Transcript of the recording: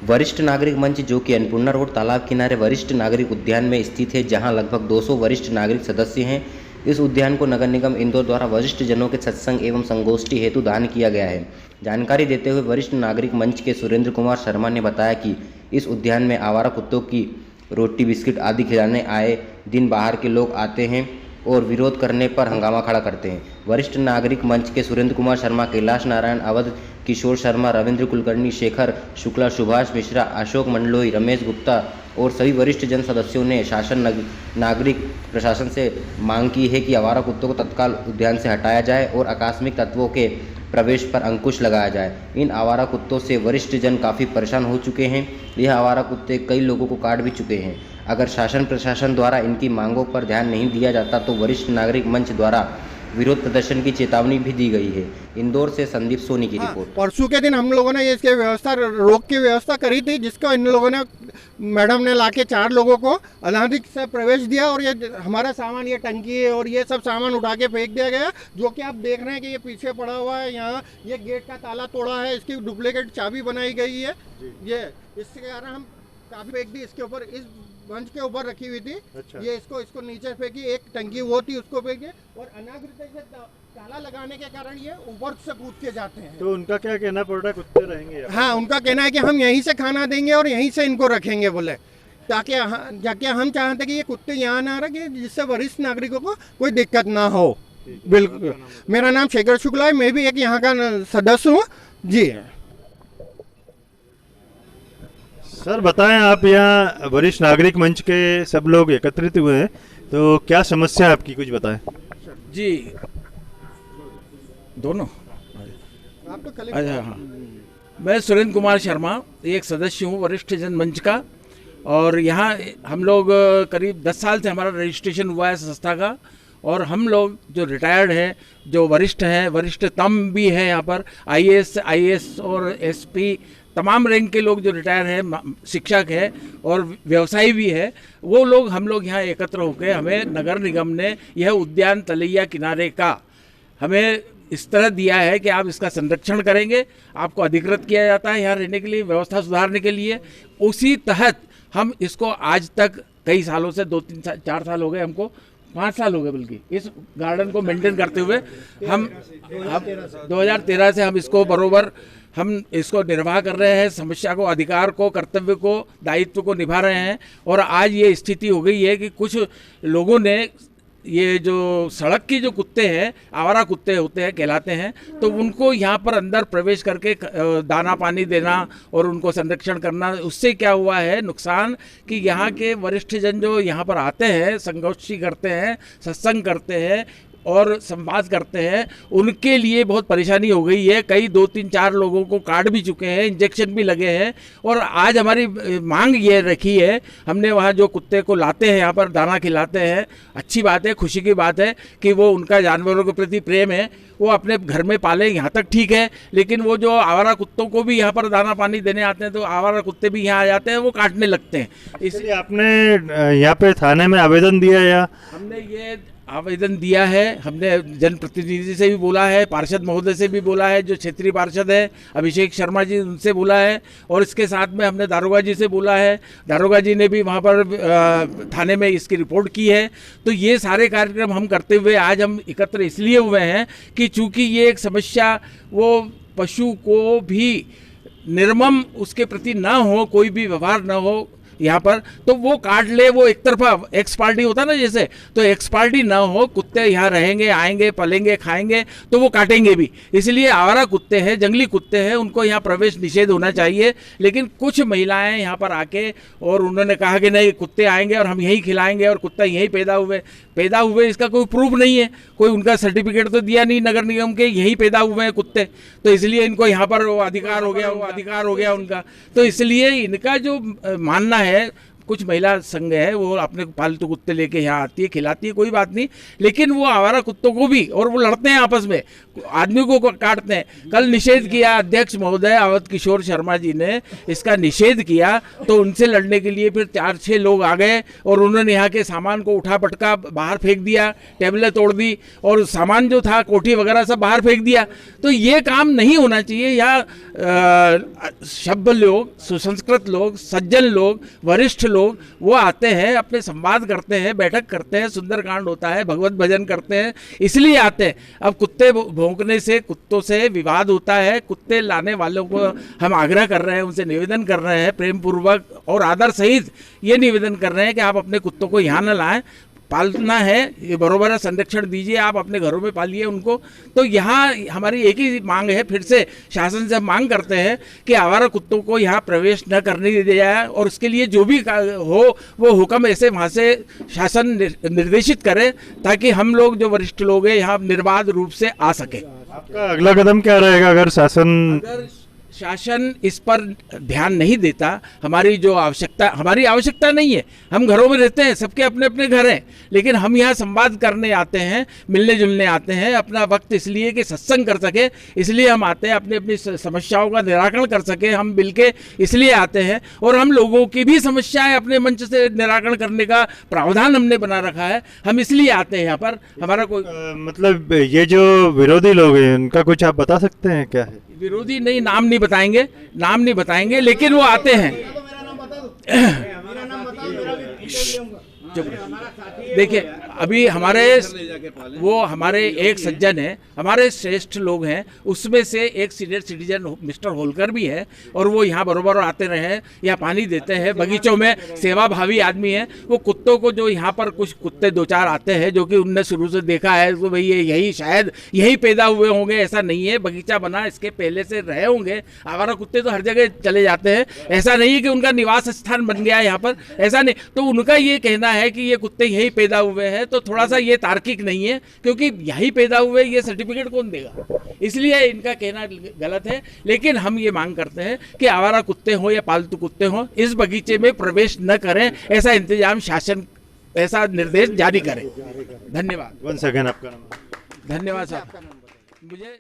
वरिष्ठ नागरिक मंच, जो कि अन्नपूर्णा रोड तालाब किनारे वरिष्ठ नागरिक उद्यान में स्थित है, जहां लगभग 200 वरिष्ठ नागरिक सदस्य हैं। इस उद्यान को नगर निगम इंदौर द्वारा वरिष्ठ जनों के सत्संग एवं संगोष्ठी हेतु दान किया गया है। जानकारी देते हुए वरिष्ठ नागरिक मंच के सुरेंद्र कुमार शर्मा ने बताया कि इस उद्यान में आवारा कुत्तों की रोटी बिस्किट आदि खिलाने आए दिन बाहर के लोग आते हैं और विरोध करने पर हंगामा खड़ा करते हैं। वरिष्ठ नागरिक मंच के सुरेंद्र कुमार शर्मा, कैलाश नारायण, अवध किशोर शर्मा, रविंद्र कुलकर्णी, शेखर शुक्ला, सुभाष मिश्रा, अशोक मंडलोई, रमेश गुप्ता और सभी वरिष्ठ जन सदस्यों ने शासन नागरिक प्रशासन से मांग की है कि आवारा कुत्तों को तत्काल उद्यान से हटाया जाए और आकस्मिक तत्वों के प्रवेश पर अंकुश लगाया जाए। इन आवारा कुत्तों से वरिष्ठ जन काफ़ी परेशान हो चुके हैं। यह आवारा कुत्ते कई लोगों को काट भी चुके हैं। अगर शासन प्रशासन द्वारा इनकी मांगों पर ध्यान नहीं दिया जाता तो वरिष्ठ नागरिक मंच द्वारा विरोध प्रदर्शन की चेतावनी भी दी गई है। इंदौर से संदीप सोनी की रिपोर्ट। परसों के दिन हम लोगों ने इसके व्यवस्था रोक की व्यवस्था करी थी, जिसको इन लोगों ने मैडम ने लाके 4 लोगों को अनाधिकृत से प्रवेश दिया और ये हमारा सामान, ये टंकी है और ये सब सामान उठा के फेंक दिया गया, जो कि आप देख रहे हैं कि ये पीछे पड़ा हुआ है। यहाँ ये गेट का ताला तोड़ा है, इसकी डुप्लीकेट चाबी बनाई गई है। ये इसके कारण हम काफ़ी फेंक दी, इसके ऊपर इस मंच के ऊपर रखी हुई थी। अच्छा। ये इसको नीचे फेंकी, एक टंकी वो थी उसको फेंकी और अनाधिकृत से ताला लगाने के कारण ये ऊपर से कूद के जाते हैं। तो उनका क्या कहना पड़ रहा है, कुत्ते रहेंगे? हाँ, उनका कहना है कि हम यहीं से खाना देंगे और यहीं से इनको रखेंगे बोले, ताकि जाके हम चाहते कि ये कुत्ते यहाँ ना रखे, जिससे वरिष्ठ नागरिकों को कोई दिक्कत ना हो। बिल्कुल। मेरा नाम शेखर शुक्ला है, मैं भी एक यहाँ का सदस्य हूँ जी। सर बताएं, आप यहाँ वरिष्ठ नागरिक मंच के सब लोग एकत्रित हुए हैं, तो क्या समस्या है आपकी, कुछ बताएं। जी दोनों आप तो अच्छा, हाँ, मैं सुरेंद्र कुमार शर्मा, एक सदस्य हूँ वरिष्ठ जन मंच का। और यहाँ हम लोग करीब 10 साल से हमारा रजिस्ट्रेशन हुआ है संस्था का। और हम लोग जो रिटायर्ड हैं, जो वरिष्ठ हैं, वरिष्ठतम भी है यहाँ पर, आईएएस और एसपी तमाम रैंक के लोग जो रिटायर हैं, शिक्षक हैं और व्यवसायी भी है, वो लोग हम लोग यहाँ एकत्र होकर हमें नगर निगम ने यह उद्यान तलैया किनारे का हमें इस तरह दिया है कि आप इसका संरक्षण करेंगे, आपको अधिकृत किया जाता है यहाँ रहने के लिए, व्यवस्था सुधारने के लिए। उसी तहत हम इसको आज तक कई सालों से 2-3-4 साल हो गए, हमको 5 साल हो गए बल्कि, इस गार्डन को मेंटेन करते हुए हम 2013 से हम इसको बरोबर हम इसको निर्वाह कर रहे हैं, समस्या को, अधिकार को, कर्तव्य को, दायित्व को निभा रहे हैं। और आज ये स्थिति हो गई है कि कुछ लोगों ने ये जो सड़क की जो कुत्ते हैं, आवारा कुत्ते होते हैं, कहलाते हैं, तो उनको यहाँ पर अंदर प्रवेश करके दाना पानी देना और उनको संरक्षण करना, उससे क्या हुआ है नुकसान कि यहाँ के वरिष्ठ जन जो यहाँ पर आते हैं, संगोष्ठी करते हैं, सत्संग करते हैं और संवाद करते हैं, उनके लिए बहुत परेशानी हो गई है। कई 2-3-4 लोगों को काट भी चुके हैं, इंजेक्शन भी लगे हैं। और आज हमारी मांग ये रखी है, हमने वहाँ जो कुत्ते को लाते हैं, यहाँ पर दाना खिलाते हैं, अच्छी बात है, खुशी की बात है कि वो उनका जानवरों के प्रति प्रेम है, वो अपने घर में पाले, यहाँ तक ठीक है। लेकिन वो जो आवारा कुत्तों को भी यहाँ पर दाना पानी देने आते हैं, तो आवारा कुत्ते भी यहाँ आ जाते हैं, वो काटने लगते हैं। इसलिए आपने यहाँ पे थाने में आवेदन दिया या? हमने ये आवेदन दिया है, हमने जनप्रतिनिधि से भी बोला है, पार्षद महोदय से भी बोला है, जो क्षेत्रीय पार्षद है अभिषेक शर्मा जी, उनसे बोला है। और इसके साथ में हमने दारोगा जी से बोला है, दारोगा जी ने भी वहाँ पर थाने में इसकी रिपोर्ट की है। तो ये सारे कार्यक्रम हम करते हुए आज हम एकत्र इसलिए हुए हैं कि चूँकि ये एक समस्या वो पशु को भी निर्मम उसके प्रति ना हो, कोई भी व्यवहार ना हो यहाँ पर, तो वो काट ले, वो एक तरफा एक्स पार्टी होता है ना जैसे, तो एक्स पार्टी ना हो, कुत्ते यहाँ रहेंगे, आएंगे, पलेंगे, खाएंगे, तो वो काटेंगे भी। इसलिए आवारा कुत्ते हैं, जंगली कुत्ते हैं, उनको यहाँ प्रवेश निषेध होना चाहिए। लेकिन कुछ महिलाएं यहाँ पर आके और उन्होंने कहा कि नहीं, कुत्ते आएंगे और हम यहीं खिलाएंगे और कुत्ता यहीं पैदा हुए, इसका कोई प्रूफ नहीं है, कोई उनका सर्टिफिकेट तो दिया नहीं नगर निगम के, यहीं पैदा हुए हैं कुत्ते, तो इसलिए इनको यहाँ पर वो अधिकार हो गया उनका। तो इसलिए इनका जो मानना है कुछ महिला संघ है वो अपने पालतू कुत्ते लेके यहाँ आती है, खिलाती है, कोई बात नहीं, लेकिन वो आवारा कुत्तों को भी, और वो लड़ते हैं आपस में, आदमी को काटते हैं। कल निषेध किया अध्यक्ष महोदय अवध किशोर शर्मा जी ने, इसका निषेध किया, तो उनसे लड़ने के लिए फिर 4-6 लोग आ गए और उन्होंने यहाँ के सामान को उठा पटका बाहर फेंक दिया, टेबलें तोड़ दी और सामान जो था कोठी वगैरह सब बाहर फेंक दिया। तो ये काम नहीं होना चाहिए। यहाँ सभ्य लोग, सुसंस्कृत लोग, सज्जन लोग, वरिष्ठ लोग वो आते हैं, अपने संवाद करते हैं, बैठक करते हैं, सुंदरकांड होता है, भगवत भजन करते हैं, इसलिए आते हैं। अब कुत्ते भौंकने से, कुत्तों से विवाद होता है। कुत्ते लाने वालों को हम आग्रह कर रहे हैं, उनसे निवेदन कर रहे हैं, प्रेम पूर्वक और आदर सहित ये निवेदन कर रहे हैं कि आप अपने कुत्तों को यहाँ न लाएं। पालना है, ये बरोबर है, संरक्षण दीजिए, आप अपने घरों में पालिए उनको। तो यहाँ हमारी एक ही मांग है, फिर से शासन से मांग करते हैं कि आवारा कुत्तों को यहाँ प्रवेश न करने दिया जाए, और उसके लिए जो भी हो वो हुक्म ऐसे वहाँ से शासन निर्देशित करे, ताकि हम लोग जो वरिष्ठ लोग हैं यहाँ निर्बाध रूप से आ सके। आपका अगला कदम क्या रहेगा अगर शासन इस पर ध्यान नहीं देता? हमारी आवश्यकता नहीं है, हम घरों में रहते हैं, सबके अपने अपने घर हैं, लेकिन हम यहाँ संवाद करने आते हैं, मिलने जुलने आते हैं, अपना वक्त इसलिए कि सत्संग कर सके, इसलिए हम आते हैं, अपनी अपनी समस्याओं का निराकरण कर सके, हम मिल के इसलिए आते हैं, और हम लोगों की भी समस्याएं अपने मंच से निराकरण करने का प्रावधान हमने बना रखा है, हम इसलिए आते हैं यहाँ पर। हमारा कोई मतलब ये जो विरोधी लोग हैं उनका कुछ आप बता सकते हैं क्या है? विरोधी नहीं, नाम नहीं बताएंगे, लेकिन वो आते हैं। देखिए, अभी हमारे एक सज्जन है, हमारे श्रेष्ठ लोग हैं, उसमें से एक सीनियर सिटीजन मिस्टर होलकर भी है, और वो यहाँ बरोबर आते रहे हैं, यहाँ पानी देते हैं, बगीचों में सेवा भावी आदमी है। वो कुत्तों को, जो यहाँ पर कुछ कुत्ते 2-4 आते हैं जो कि उनने शुरू से देखा है, तो भाई ये शायद यही पैदा हुए होंगे, ऐसा नहीं है, बगीचा बना इसके पहले से रहे होंगे। आवारा कुत्ते तो हर जगह चले जाते हैं, ऐसा नहीं है कि उनका निवास स्थान बन गया है यहाँ पर, ऐसा नहीं। तो उनका ये कहना है कि ये कुत्ते यही पैदा हुए हैं, तो थोड़ा सा ये तार्किक नहीं है, क्योंकि यही पैदा हुए, ये सर्टिफिकेट कौन देगा? इसलिए इनका कहना गलत है। लेकिन हम ये मांग करते हैं कि आवारा कुत्ते हो या पालतू कुत्ते हो, इस बगीचे में प्रवेश न करें, ऐसा इंतजाम शासन, ऐसा निर्देश जारी करे। धन्यवाद। वन सेकंड, आपका नाम? धन्यवाद साहब। मुझे